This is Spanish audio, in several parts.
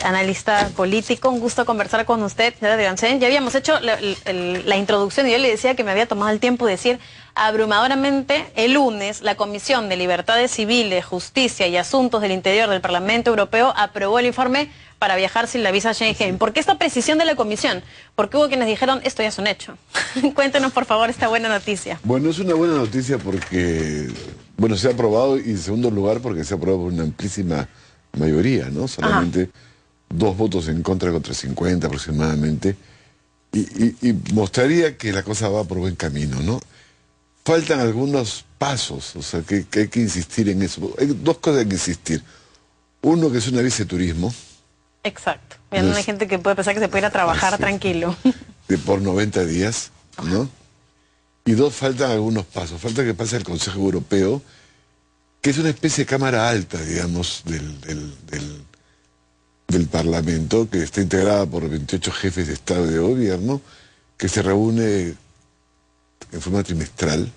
Analista político, un gusto conversar con usted, señora Adriansen. Ya habíamos hecho la introducción y yo le decía que me había tomado el tiempo de decir abrumadoramente el lunes la Comisión de Libertades Civiles, Justicia y Asuntos del Interior del Parlamento Europeo aprobó el informe para viajar sin la visa Schengen. ¿Por qué esta precisión de la Comisión? Porque hubo quienes dijeron esto ya es un hecho. Cuéntenos por favor esta buena noticia. Bueno, es una buena noticia porque, bueno, se ha aprobado y en segundo lugar porque se ha aprobado por una amplísima mayoría, ¿no? Solamente 2 votos en contra 50 aproximadamente, y mostraría que la cosa va por buen camino, ¿no? Faltan algunos pasos, o sea, que hay que insistir en eso. Hay 2 cosas que hay que insistir. Uno, que es una visa de turismo. Exacto. No hay gente que puede pensar que se puede ir a trabajar tranquilo. Por 90 días, ¿no? Y 2, faltan algunos pasos. Falta que pase el Consejo Europeo, que es una especie de cámara alta, digamos, del Parlamento, que está integrada por 28 jefes de Estado y de Gobierno, que se reúne en forma trimestral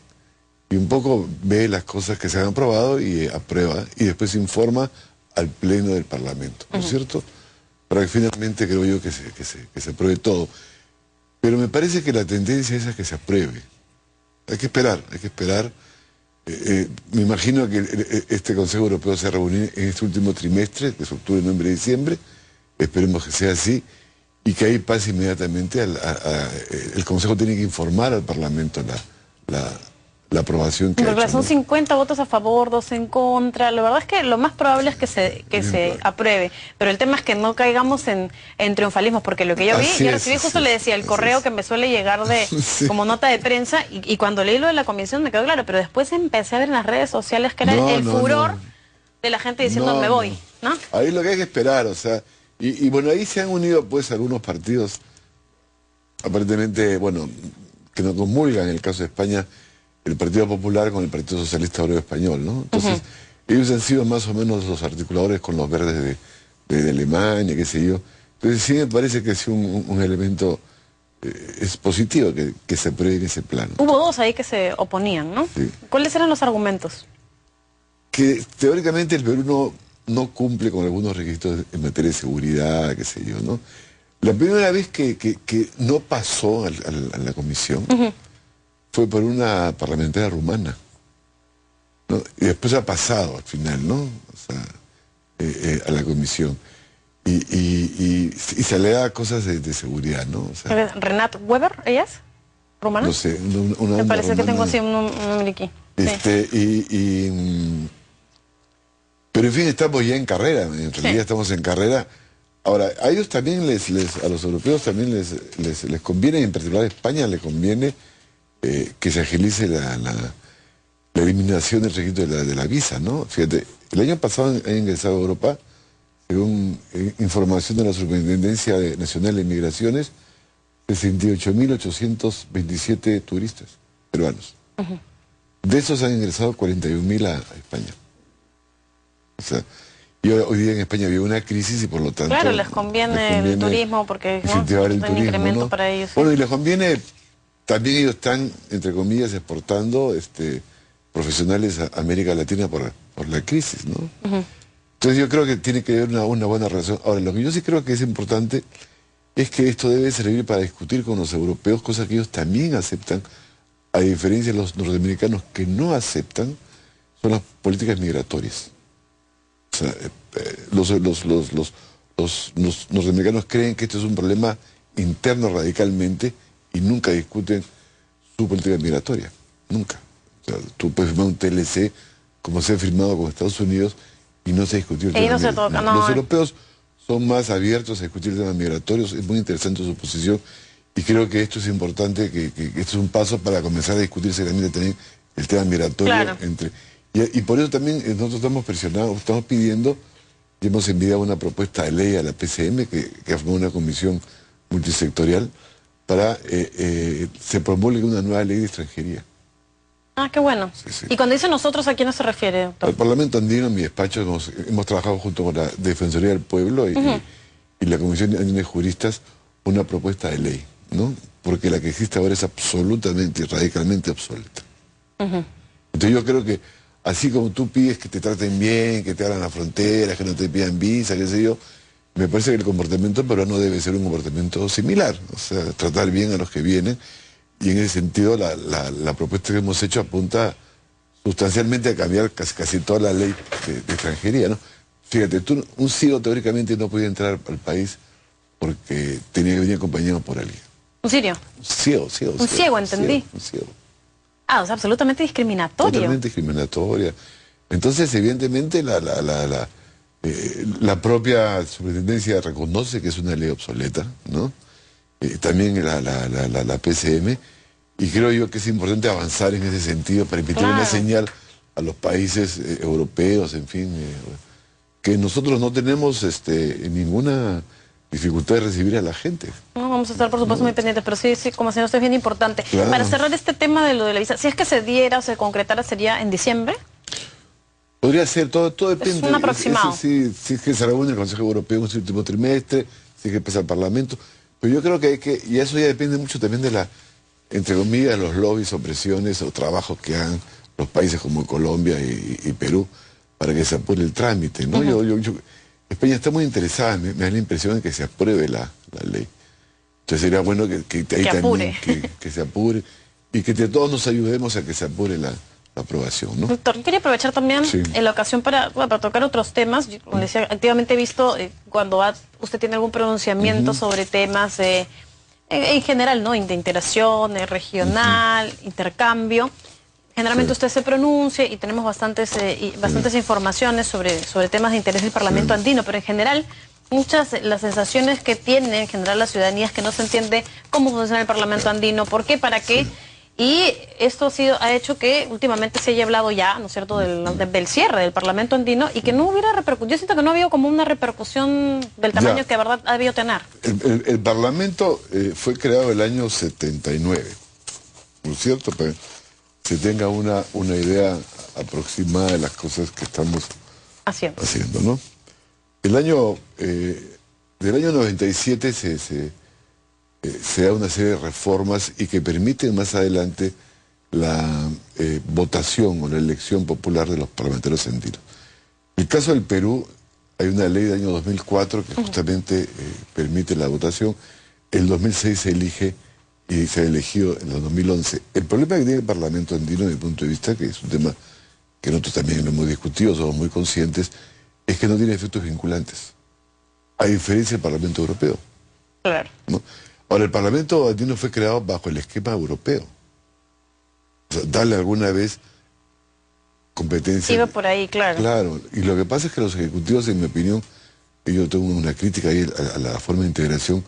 y un poco ve las cosas que se han aprobado y aprueba, y después informa al Pleno del Parlamento, ¿no es cierto? Para que finalmente, creo yo, que se apruebe todo. Pero me parece que la tendencia es a que se apruebe. Hay que esperar, hay que esperar. Me imagino que este Consejo Europeo se va a reunir en este último trimestre, que es octubre, noviembre y diciembre. Esperemos que sea así y que ahí pase inmediatamente. El Consejo tiene que informar al Parlamento la aprobación que ha hecho, son ¿no? 50 votos a favor, 2 en contra. La verdad es que lo más probable es que se apruebe. Pero el tema es que no caigamos en triunfalismos, porque lo que yo vi, yo recibí justo, le decía, el correo que me suele llegar como nota de prensa, y cuando leí lo de la comisión me quedó claro, pero después empecé a ver en las redes sociales que era el furor de la gente diciendo me voy, ¿no? Ahí lo que hay que esperar, o sea, y bueno, ahí se han unido pues algunos partidos, aparentemente, bueno, que no comulgan, en el caso de España, el Partido Popular con el Partido Socialista Obrero Español, ¿no? Entonces, ellos han sido más o menos los articuladores con los verdes de Alemania, qué sé yo. Entonces sí me parece que es un elemento, es positivo que se apruebe en ese plano. Hubo 2 ahí que se oponían, ¿no? Sí. ¿Cuáles eran los argumentos? Que teóricamente el Perú no cumple con algunos requisitos en materia de seguridad, qué sé yo, ¿no? La primera vez que no pasó a la comisión fue por una parlamentaria rumana, ¿no? Y después ha pasado al final, ¿no? O sea, a la comisión. Y se le da cosas de seguridad, ¿no? O sea, ¿Renat Weber, ella es? ¿Rumana? No sé, Me parece que tengo así un nombre aquí. Pero en fin, estamos ya en carrera, en realidad estamos en carrera. Ahora, a ellos también a los europeos también les conviene, en particular a España le conviene que se agilice la eliminación del requisito de la visa, ¿no? Fíjate, el año pasado han ingresado a Europa, según información de la Superintendencia Nacional de Migraciones, 68.827 turistas peruanos. De esos han ingresado 41.000 a España. O sea, y hoy día en España había una crisis y por lo tanto... Claro, les conviene el turismo porque incentivar el turismo, incremento, ¿no? para ellos. Bueno, y les conviene, también ellos están, entre comillas, exportando profesionales a América Latina por la crisis, ¿no? Entonces yo creo que tiene que haber una buena relación. Ahora, lo que yo sí creo que es importante es que esto debe servir para discutir con los europeos, cosas que ellos también aceptan, a diferencia de los norteamericanos que no aceptan, son las políticas migratorias. O sea, los norteamericanos creen que esto es un problema interno radicalmente y nunca discuten su política migratoria. Nunca. O sea, tú puedes firmar un TLC como se ha firmado con Estados Unidos y no se discutió el tema migratorio. Los europeos son más abiertos a discutir temas migratorios. Es muy interesante su posición y creo que esto es importante, que esto es un paso para comenzar a discutir seriamente también el tema migratorio. Claro. Y por eso también nosotros estamos presionados, estamos pidiendo, y hemos enviado una propuesta de ley a la PCM, que ha formado una comisión multisectorial, para se promulgue una nueva ley de extranjería. Ah, qué bueno. Sí. ¿Y cuando dice nosotros, a quién se refiere, doctor? Al Parlamento Andino, en mi despacho, hemos trabajado junto con la Defensoría del Pueblo y la Comisión Andina de Juristas una propuesta de ley, ¿no? Porque la que existe ahora es absolutamente y radicalmente obsoleta. Entonces yo creo que así como tú pides que te traten bien, que te abran las fronteras, que no te pidan visa, qué sé yo Me parece que el comportamiento peruano debe ser un comportamiento similar, o sea, tratar bien a los que vienen, y en ese sentido la propuesta que hemos hecho apunta sustancialmente a cambiar casi toda la ley de extranjería, ¿no? Fíjate, un ciego teóricamente no podía entrar al país porque tenía que venir acompañado por alguien. ¿Un sirio? Un ciego. Un ciego, entendí. Un ciego. Ah, o sea, absolutamente discriminatorio. Totalmente discriminatoria. Entonces, evidentemente, la propia superintendencia reconoce que es una ley obsoleta, ¿no? También la PCM, y creo yo que es importante avanzar en ese sentido para emitir una señal a los países europeos, en fin, que nosotros no tenemos ninguna dificultad de recibir a la gente. No, vamos a estar, por supuesto, muy pendientes, pero sí, como señor, esto es bien importante. Claro. Para cerrar este tema de lo de la visa, si es que se diera o se concretara, ¿sería en diciembre? Podría ser, todo depende. Es un aproximado. Si es que se reúne el Consejo Europeo en un último trimestre, si es que pasa el Parlamento, pero yo creo que hay que, y eso ya depende mucho también de entre comillas, los lobbies o presiones o trabajos que hagan los países como Colombia y Perú para que se apure el trámite, ¿no? España está muy interesada, me da la impresión de que se apruebe la ley. Entonces sería bueno que ahí también que se apure y que entre todos nos ayudemos a que se apure la aprobación, ¿no? Doctor, quería aprovechar también en la ocasión para tocar otros temas. Yo, como le decía, activamente he visto cuando usted tiene algún pronunciamiento sobre temas en general, ¿no? De integración, regional, intercambio. Generalmente usted se pronuncia y tenemos bastantes informaciones sobre temas de interés del Parlamento andino, pero en general las sensaciones que tiene en general la ciudadanía es que no se entiende cómo funciona el Parlamento andino, por qué, para qué. Y esto ha hecho que últimamente se haya hablado ya, ¿no es cierto?, del cierre del Parlamento andino y que no hubiera repercusión. Yo siento que no ha habido como una repercusión del tamaño que de verdad ha debido tener. El Parlamento fue creado el año 79, ¿no es cierto? Para que se tenga una idea aproximada de las cosas que estamos haciendo, ¿no? Del año 97 se da una serie de reformas y que permiten más adelante la votación o la elección popular de los parlamentarios andinos. En el caso del Perú, hay una ley del año 2004 que justamente permite la votación. El 2006 se elige y se ha elegido en el 2011. El problema que tiene el Parlamento andino, desde mi punto de vista, que es un tema que nosotros también lo hemos discutido, somos muy conscientes, es que no tiene efectos vinculantes, a diferencia del Parlamento Europeo. Claro. ¿No? Ahora, el Parlamento andino fue creado bajo el esquema europeo. O sea, darle alguna vez competencia. Iba por ahí, claro. Claro, y lo que pasa es que los ejecutivos, en mi opinión, y yo tengo una crítica ahí a la forma de integración,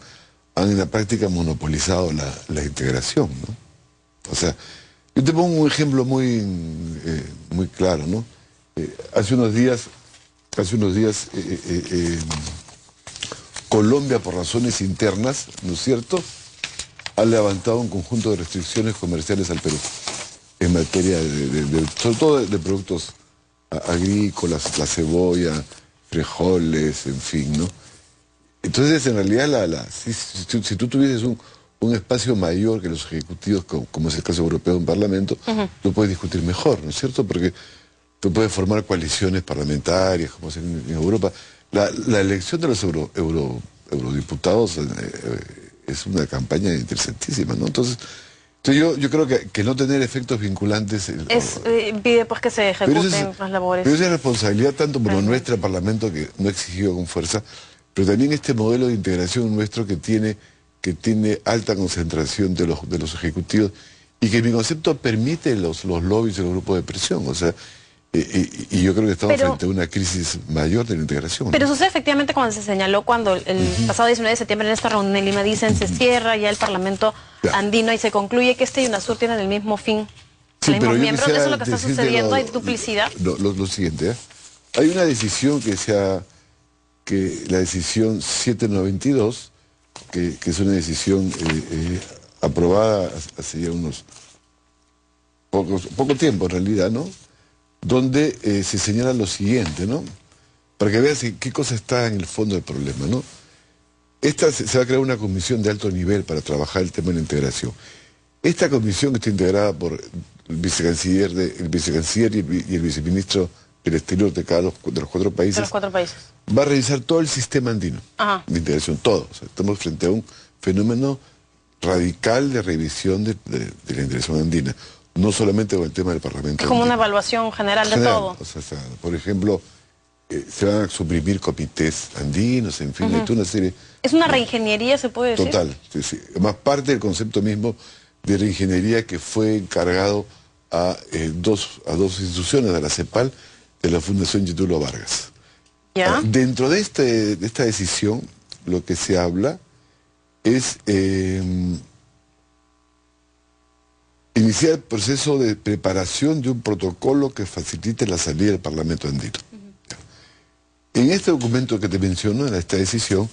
han en la práctica monopolizado la integración, ¿no? O sea, yo te pongo un ejemplo muy claro, ¿no? Hace unos días Colombia, por razones internas, ¿no es cierto?, ha levantado un conjunto de restricciones comerciales al Perú en materia sobre todo de productos agrícolas, la cebolla, frijoles, en fin, ¿no? Entonces, en realidad, si tú tuvieses un espacio mayor que los ejecutivos, como es el caso europeo de un parlamento, tú puedes discutir mejor, ¿no es cierto? Porque tú puedes formar coaliciones parlamentarias, como se en Europa. La elección de los eurodiputados es una campaña interesantísima, ¿no? Entonces yo creo que no tener efectos vinculantes... Pide pues que se ejecuten las labores. Pero esa es responsabilidad tanto por nuestro Parlamento, que no ha exigido con fuerza, pero también este modelo de integración nuestro que tiene alta concentración de los ejecutivos y que en mi concepto permite los lobbies y los grupos de presión, o sea... Y yo creo que estamos frente a una crisis mayor de la integración. Pero sucede efectivamente cuando se señaló, cuando el pasado 19 de septiembre en esta reunión en Lima dicen se cierra ya el Parlamento andino y se concluye que y UNASUR tienen el mismo fin, el mismo miembro. Eso es lo que está sucediendo, hay duplicidad. Lo siguiente, hay una decisión la decisión 792, que es una decisión aprobada hace ya unos poco tiempo en realidad, ¿no?, donde se señala lo siguiente, ¿no?, para que veas qué cosa está en el fondo del problema, ¿no? Se va a crear una comisión de alto nivel para trabajar el tema de la integración. Esta comisión, que está integrada por el vicecanciller y el viceministro del exterior de de los 4 países. De los 4 países. Va a revisar todo el sistema andino Ajá. de integración, todo. O sea, estamos frente a un fenómeno radical de revisión de la integración andina, no solamente con el tema del Parlamento. Es como andino. una evaluación general de todo. O sea, por ejemplo, se van a suprimir comités andinos, en fin, hay toda una serie. Es una reingeniería, se puede decir. Total, sí, sí. Más parte del concepto mismo de reingeniería que fue encargado a dos instituciones, a la CEPAL, de la Fundación Getúlio Vargas. ¿Ya? Dentro de esta decisión, lo que se habla es iniciar el proceso de preparación de un protocolo que facilite la salida del Parlamento andino. En este documento que te menciono, en esta decisión,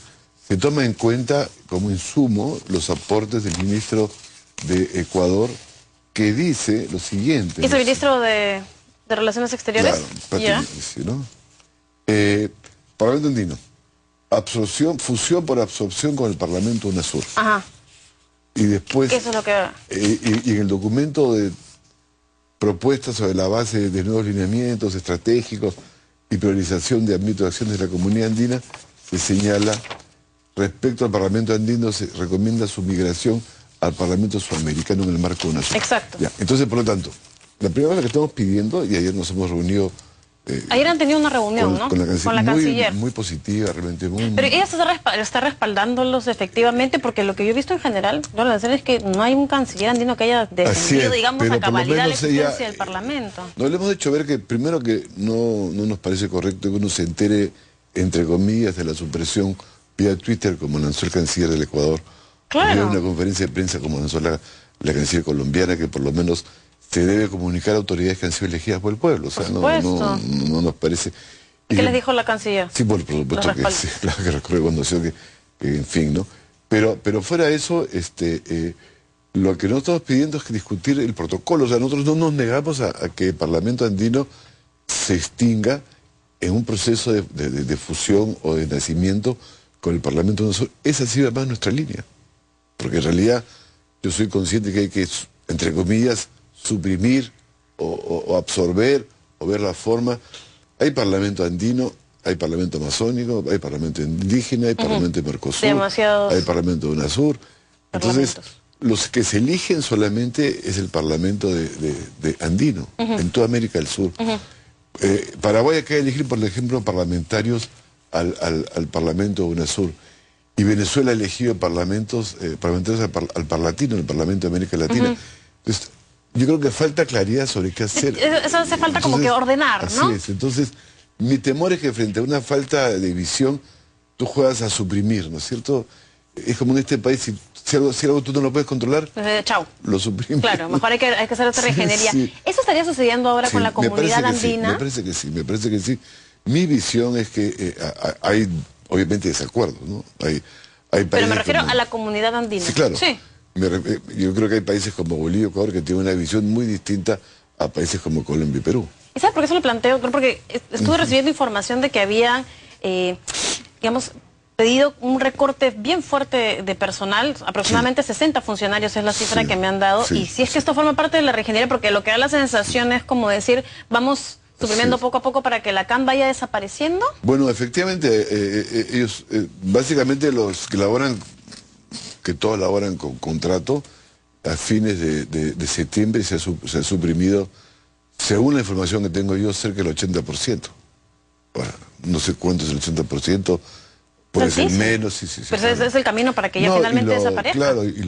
se toma en cuenta como insumo los aportes del ministro de Ecuador, que dice lo siguiente. ¿Es el ministro de Relaciones Exteriores? Claro, ¿Ya? dice, ¿no? Parlamento andino. Fusión por absorción con el Parlamento UNASUR. Ajá. Y después, Eso es lo que... y en el documento de propuestas sobre la base de nuevos lineamientos estratégicos y priorización de ámbitos de acciones de la comunidad andina, se señala, respecto al Parlamento andino, se recomienda su migración al Parlamento sudamericano en el marco de UNASUR. Exacto. Ya, entonces, por lo tanto, la primera cosa que estamos pidiendo, y ayer nos hemos reunido Ayer han tenido una reunión, ¿no? con la canciller. Muy positiva, realmente muy... Pero ella está respaldándolos efectivamente, porque lo que yo he visto en general, ¿no? La verdad es que no hay un canciller andino que haya defendido, digamos, a cabalidad la existencia del Parlamento. No, le hemos hecho ver que, primero, que no nos parece correcto que uno se entere, entre comillas, de la supresión vía Twitter, como lanzó el canciller del Ecuador. Claro. Vía una conferencia de prensa, como lanzó la canciller colombiana, que por lo menos se debe comunicar a autoridades que han sido elegidas por el pueblo. O sea, no nos parece... ¿Y qué les dijo la canciller? Sí, por supuesto que sí, claro que reconoció que en fin, ¿no? Pero fuera de eso, lo que nosotros estamos pidiendo es que discutir el protocolo. O sea, nosotros no nos negamos a que el Parlamento andino se extinga en un proceso de fusión o de nacimiento con el Parlamento UNASUR. Esa ha sido además nuestra línea. Porque en realidad yo soy consciente que hay que, entre comillas, suprimir o absorber o ver la forma. Hay Parlamento andino, hay Parlamento amazónico, hay Parlamento indígena, hay Parlamento de Mercosur, hay Parlamento de UNASUR. Entonces, los que se eligen solamente es el Parlamento de andino, en toda América del Sur. Paraguay acaba de elegir, por ejemplo, parlamentarios al Parlamento de UNASUR. Y Venezuela ha elegido parlamentarios al Parlatino, el Parlamento de América Latina. Entonces, yo creo que falta claridad sobre qué hacer. Eso hace falta como que ordenar, ¿no? Así es. Entonces, mi temor es que frente a una falta de visión, tú juegas a suprimir, ¿no es cierto? Es como en este país, si algo tú no lo puedes controlar, chau. Lo suprimes. Claro, mejor hay que hacer otra reingeniería. Sí. ¿Eso estaría sucediendo ahora con la comunidad andina? Me parece que sí. Mi visión es que hay, obviamente, desacuerdos, ¿no? Hay pero me refiero a la comunidad andina. Sí, claro. Sí. Yo creo que hay países como Bolivia y Ecuador que tienen una visión muy distinta a países como Colombia y Perú. ¿Y sabes por qué eso lo planteo? Porque estuve recibiendo información de que habían, digamos, pedido un recorte bien fuerte de personal, aproximadamente 60 funcionarios es la cifra que me han dado, y si es que esto forma parte de la reingeniería, porque lo que da la sensación es como decir, vamos suprimiendo poco a poco para que la CAN vaya desapareciendo. Bueno, efectivamente, ellos, básicamente los que laboran, que todos laboran con contrato, a fines de septiembre se ha suprimido, según la información que tengo yo, cerca del 80%. Ahora, no sé cuánto es el 80%, puede ser menos. Sí, pero ese es el camino para que ya finalmente desaparezca. Claro, y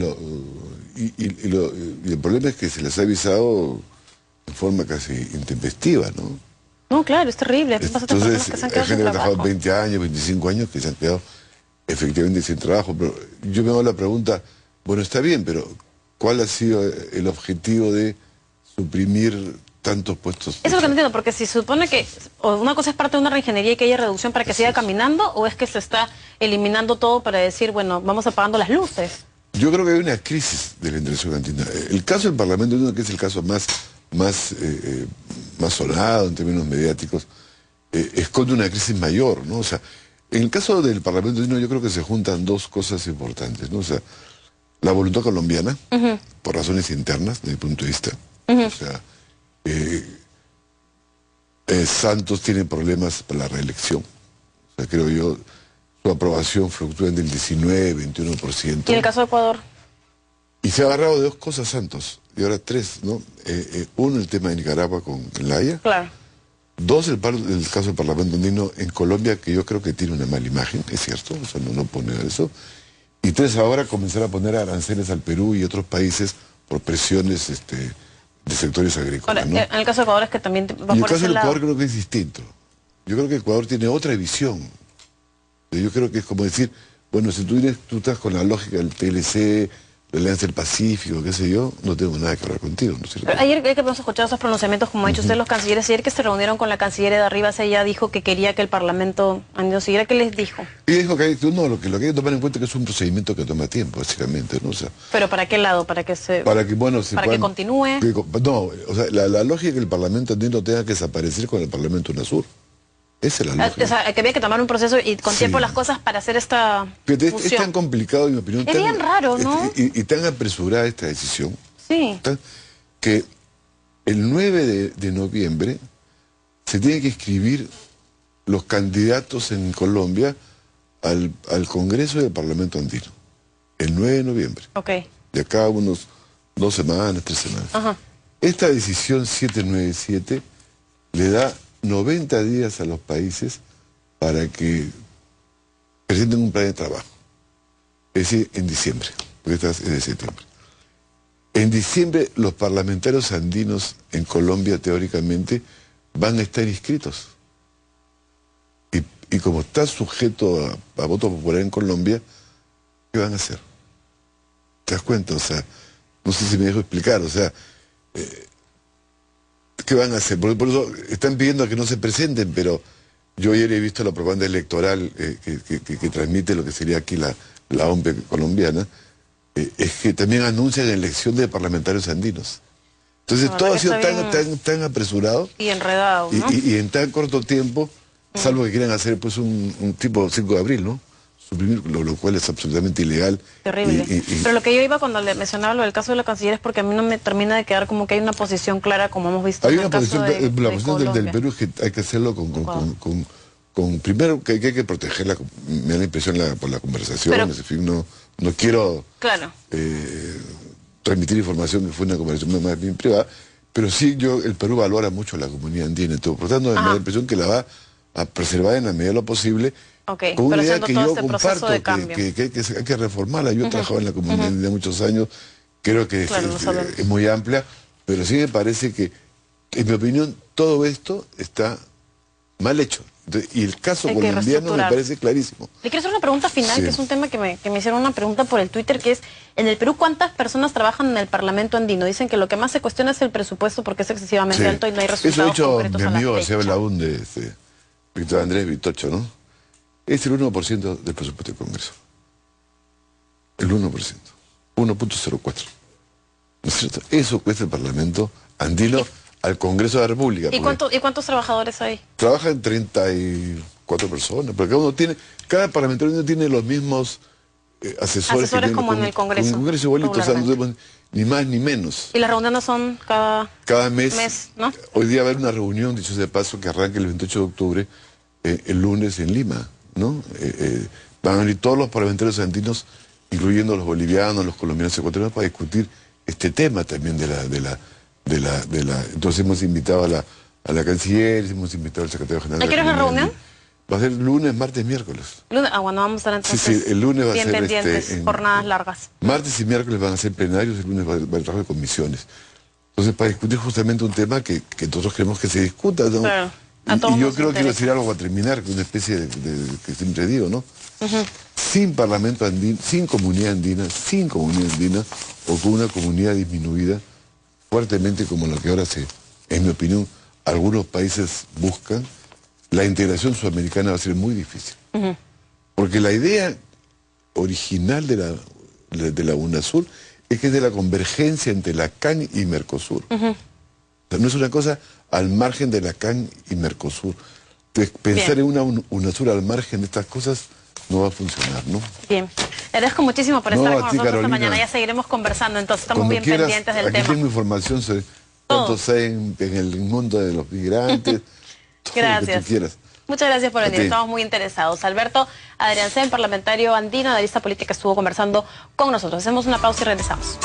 el problema es que se les ha avisado de forma casi intempestiva, ¿no? No, claro, es terrible. Entonces, hay gente que ha trabajado 20 años, 25 años, que se han quedado efectivamente sin trabajo. Pero yo me hago la pregunta, bueno, está bien, pero ¿cuál ha sido el objetivo de suprimir tantos puestos? Eso es lo que no entiendo, porque si se supone que una cosa es parte de una reingeniería y que haya reducción para que siga caminando, o es que se está eliminando todo para decir, bueno, vamos apagando las luces. Yo creo que hay una crisis de la integración andina. El caso del Parlamento andino, que es el caso más sonado en términos mediáticos, esconde una crisis mayor, ¿no? O sea, en el caso del Parlamento andino yo creo que se juntan dos cosas importantes, ¿no? O sea, la voluntad colombiana, por razones internas, desde mi punto de vista. O sea, Santos tiene problemas para la reelección. O sea, creo yo, su aprobación fluctúa en el 19-21%. ¿Y en el caso de Ecuador? Y se ha agarrado de dos cosas Santos, y ahora tres, ¿no? Uno, el tema de Nicaragua con Zelaya. Claro. Dos, el caso del Parlamento andino en Colombia, que yo creo que tiene una mala imagen, es cierto, o sea, no pone eso. Y tres, ahora comenzar a poner aranceles al Perú y otros países por presiones de sectores agrícolas, Ahora, ¿no? en el caso de Ecuador es que también va Y el por caso ese del lado. Ecuador creo que es distinto. Yo creo que Ecuador tiene otra visión. Yo creo que es como decir, bueno, si tú estás con la lógica del TLC, la Alianza del Pacífico, qué sé yo, no tengo nada que hablar contigo, ¿no es cierto? Pero ayer que hemos escuchado esos pronunciamientos, como ha dicho usted, los cancilleres, ayer que se reunieron con la canciller de Arribas, ella dijo que quería que el Parlamento andino siguiera. ¿Qué les dijo? Y dijo que lo que hay que tomar en cuenta es que es un procedimiento que toma tiempo, básicamente, ¿no? O sea, ¿Pero para qué lado? ¿Para que se que continúe? No, o sea, la lógica es que el Parlamento andino tenga que desaparecer con el Parlamento UNASUR. Esa es la lógica. O sea, que había que tomar un proceso y con tiempo las cosas para hacer esta fusión. Es tan complicado, en mi opinión. Es bien raro, ¿no? Y tan apresurada esta decisión. Sí. Que el 9 de noviembre se tienen que inscribir los candidatos en Colombia al Congreso del Parlamento andino. El 9 de noviembre. Ok. De acá a unos 2 semanas, 3 semanas. Ajá. Esta decisión 797 le da 90 días a los países para que presenten un plan de trabajo. Es decir, en diciembre, porque esta es de septiembre. En diciembre los parlamentarios andinos en Colombia, teóricamente, van a estar inscritos. Y como está sujeto a voto popular en Colombia, ¿qué van a hacer? ¿Te das cuenta? O sea, no sé si me dejo explicar, o sea... ¿qué van a hacer? Por eso están pidiendo que no se presenten, pero yo ayer he visto la propaganda electoral que transmite lo que sería aquí la OMP colombiana, es que también anuncian elección de parlamentarios andinos. Entonces todo ha sido tan apresurado y enredado, ¿no? y en tan corto tiempo, salvo que quieran hacer pues un tipo 5 de abril, ¿no? Suprimir, lo cual es absolutamente ilegal. Terrible. Pero lo que yo iba cuando le mencionaba lo del caso de la canciller es porque a mí no me termina de quedar como que hay una posición clara, como hemos visto en el caso de la posición del Colombia. Perú es que hay que hacerlo primero que hay que protegerla, me da la impresión por la conversación, en fin, no quiero transmitir información que fue una conversación más bien privada, pero sí el Perú valora mucho la comunidad andina y todo, por lo tanto me da la impresión que la va a preservar en la medida de lo posible. Okay, con una pero idea que yo proceso comparto, de cambio. que hay que reformarla. Yo he trabajado en la comunidad andina muchos años, creo que es muy amplia, pero sí me parece que, en mi opinión, todo esto está mal hecho. Y el caso colombiano me parece clarísimo. Le quiero hacer una pregunta final, que es un tema que me hicieron una pregunta por el Twitter, que es, en el Perú, ¿cuántas personas trabajan en el Parlamento andino? Dicen que lo que más se cuestiona es el presupuesto porque es excesivamente alto y no hay resultados concretos. Eso ha dicho mi amigo García Belaúnde, Víctor Andrés Vitocho, ¿no? Es el 1% del presupuesto del Congreso. El 1%. 1.04. ¿No es cierto? Eso cuesta el Parlamento andino al Congreso de la República. ¿Y cuántos trabajadores hay? Trabajan 34 personas, porque cada parlamentario tiene los mismos asesores que como en el Congreso. En el Congreso igualito, o sea, no tenemos ni más ni menos. ¿Y las reuniones son cada mes? ¿No? Hoy día va a haber una reunión, dicho sea de paso, que arranca el 28 de octubre, el lunes en Lima, ¿no? Van a venir todos los parlamentarios andinos, incluyendo los bolivianos, los colombianos, ecuatorianos, para discutir este tema también entonces hemos invitado a la canciller, hemos invitado al secretario general. ¿A qué hora es la reunión? Va a ser lunes, martes, miércoles. Lunes, bueno, vamos a estar entonces el lunes va a ser pendientes, jornadas largas. Martes y miércoles van a ser plenarios, el lunes va a haber trabajo de comisiones. Entonces, para discutir justamente un tema que todos queremos que se discuta, ¿no? Claro, y yo creo que iba a decir algo para terminar, que una especie que siempre digo, ¿no? Sin parlamento andino, sin comunidad andina, o con una comunidad disminuida, fuertemente como lo que ahora en mi opinión, algunos países buscan, la integración sudamericana va a ser muy difícil. Porque la idea original de la UNASUR es que es de la convergencia entre la CAN y Mercosur. O sea, no es una cosa al margen de la CAN y Mercosur. Entonces, pensar en una UNASUR al margen de estas cosas no va a funcionar, ¿no? Bien. Le agradezco muchísimo por estar con nosotros Carolina, esta mañana. Ya seguiremos conversando, entonces estamos bien pendientes del tema. Aquí tengo información sobre cuántos hay en el mundo de los migrantes. Gracias. Lo que tú quieras. Muchas gracias por venir, ti. estamos muy interesados. Alberto Adriancén, parlamentario andino, analista política, estuvo conversando con nosotros. Hacemos una pausa y regresamos.